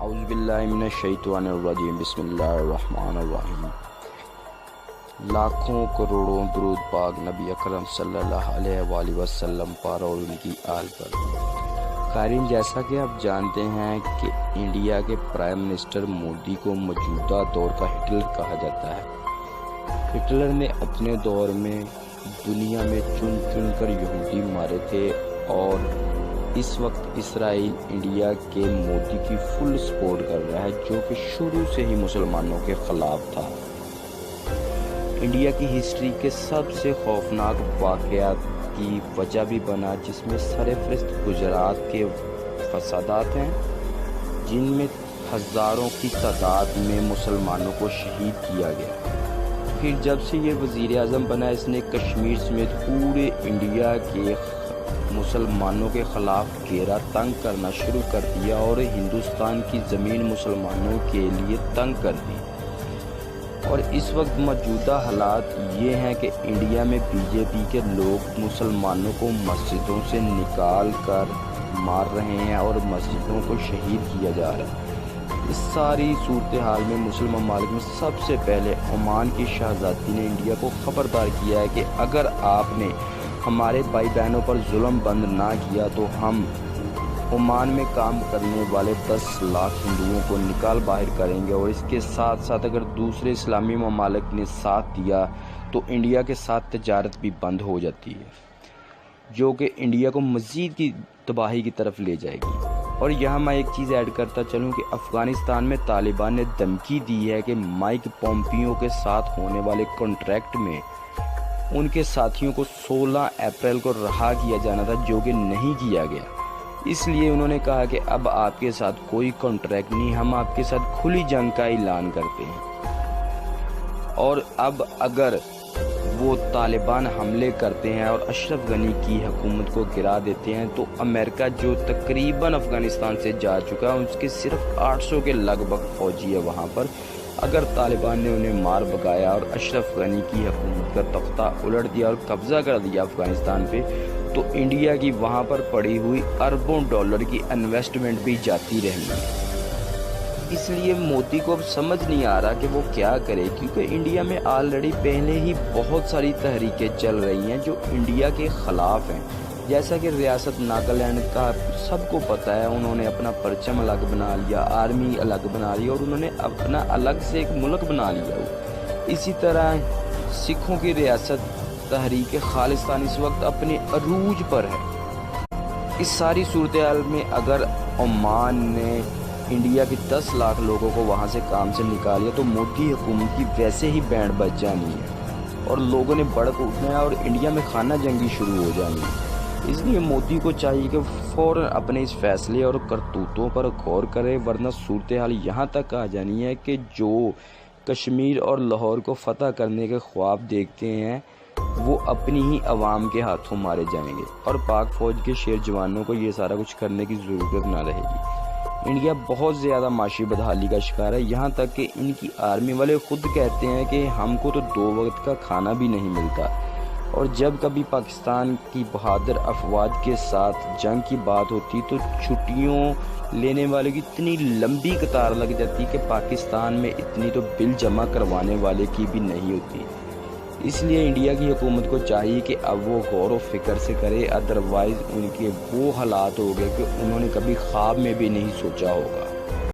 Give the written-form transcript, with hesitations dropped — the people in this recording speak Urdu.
اعوذ باللہ من الشیطان الرجیم، بسم اللہ الرحمن الرحیم۔ لاکھوں کروڑوں درود پاک نبی اکرم صلی اللہ علیہ وآلہ وسلم پر اور ان کی آل پر۔ قارئین، جیسا کہ آپ جانتے ہیں کہ انڈیا کے پرائم منسٹر مودی کو موجودہ دور کا ہٹلر کہا جاتا ہے۔ ہٹلر نے اپنے دور میں دنیا میں چن چن کر یہودی مارے تھے، اور اس وقت اسرائیل انڈیا کے مودی کی فل سپورٹ کر رہا ہے، جو کہ شروع سے ہی مسلمانوں کے خلاف تھا۔ انڈیا کی ہسٹری کے سب سے خوفناک واقعات کی وجہ بھی بنا، جس میں سرفہرست گجرات کے فسادات ہیں، جن میں ہزاروں کی تعداد میں مسلمانوں کو شہید کیا گیا۔ پھر جب سے یہ وزیر اعظم بنا، اس نے کشمیر سمیت پورے انڈیا کے مسلمانوں کے خلاف گھیرا تنگ کرنا شروع کر دیا، اور ہندوستان کی زمین مسلمانوں کے لیے تنگ کر دی۔ اور اس وقت موجودہ حالات یہ ہیں کہ انڈیا میں بی جے پی کے لوگ مسلمانوں کو مسجدوں سے نکال کر مار رہے ہیں اور مسجدوں کو شہید کیا جا رہا ہے۔ اس ساری صورتحال میں مسلم ممالک میں سب سے پہلے عمان کی شہزادی نے انڈیا کو خبردار کیا ہے کہ اگر آپ نے ہمارے بھائی بہنوں پر ظلم بند نہ کیا تو ہم عمان میں کام کرنے والے 10 لاکھ ہندوؤں کو نکال باہر کریں گے، اور اس کے ساتھ ساتھ اگر دوسرے اسلامی ممالک نے ساتھ دیا تو انڈیا کے ساتھ تجارت بھی بند ہو جاتی ہے، جو کہ انڈیا کو مزید کی تباہی کی طرف لے جائے گی۔ اور یہاں میں ایک چیز ایڈ کرتا چلوں کہ افغانستان میں طالبان نے دھمکی دی ہے کہ مائک پومپیو کے ساتھ ہونے والے کانٹریکٹ میں ان کے ساتھیوں کو 16 اپریل کو رہا کیا جانا تھا، جو کہ نہیں کیا گیا۔ اس لیے انہوں نے کہا کہ اب آپ کے ساتھ کوئی کانٹریکٹ نہیں، ہم آپ کے ساتھ کھلی جنگ کا اعلان کرتے ہیں۔ اور اب اگر وہ طالبان حملے کرتے ہیں اور اشرف غنی کی حکومت کو گرا دیتے ہیں تو امریکہ، جو تقریباً افغانستان سے جا چکا ہے، اس کے صرف 800 کے لگ بھگ فوجی ہے وہاں پر، اگر طالبان نے انہیں مار بگایا اور اشرف غنی کی حکومت کا تختہ الٹ دیا اور قبضہ کر دیا افغانستان پہ، تو انڈیا کی وہاں پر پڑی ہوئی اربوں ڈالر کی انویسٹمنٹ بھی جاتی رہی ہے۔ اس لیے مودی کو اب سمجھ نہیں آ رہا کہ وہ کیا کرے، کیونکہ انڈیا میں آلریڈی پہلے ہی بہت ساری تحریکیں چل رہی ہیں جو انڈیا کے خلاف ہیں۔ جیسا کہ ریاست ناگالینڈ کا سب کو پتہ ہے، انہوں نے اپنا پرچم الگ بنا لیا، آرمی الگ بنا لی، اور انہوں نے اپنا الگ سے ایک ملک بنا لیا۔ اسی طرح سکھوں کی ریاست تحریک خالصتان اس وقت اپنے عروج پر ہے۔ اس ساری صورتحال میں اگر عمان نے انڈیا کے 10 لاکھ لوگوں کو وہاں سے کام سے نکالیا تو مودی حکومت کی ویسے ہی بینڈ بج جانی ہے، اور لوگوں نے بڑک اٹھنا ہے اور انڈیا میں خانہ جنگی شروع ہو جانی ہے۔ اس لیے مودی کو چاہیے کہ فوراً اپنے اس فیصلے اور کرتوتوں پر غور کرے، ورنہ صورتحال یہاں تک آ جانی ہے کہ جو کشمیر اور لاہور کو فتح کرنے کے خواب دیکھتے ہیں وہ اپنی ہی عوام کے ہاتھوں مارے جائیں گے، اور پاک فوج کے شیر جوانوں کو یہ سارا کچھ کرنے کی ضرورت نہ رہے گی۔ انڈیا بہت زیادہ معاشی بدحالی کا شکار ہے، یہاں تک کہ ان کی آرمی والے خود کہتے ہیں کہ ہم کو تو 2 وقت کا کھانا بھی نہیں ملتا، اور جب کبھی پاکستان کی بہادر افواج کے ساتھ جنگ کی بات ہوتی تو چھٹیوں لینے والے کی اتنی لمبی قطار لگ جاتی کہ پاکستان میں اتنی تو بل جمع کروانے والے کی بھی نہیں ہوتی۔ اس لیے انڈیا کی حکومت کو چاہیے کہ اب وہ غور و فکر سے کرے، ادروائز ان کے وہ حالات ہو گئے کہ انہوں نے کبھی خواب میں بھی نہیں سوچا ہوگا۔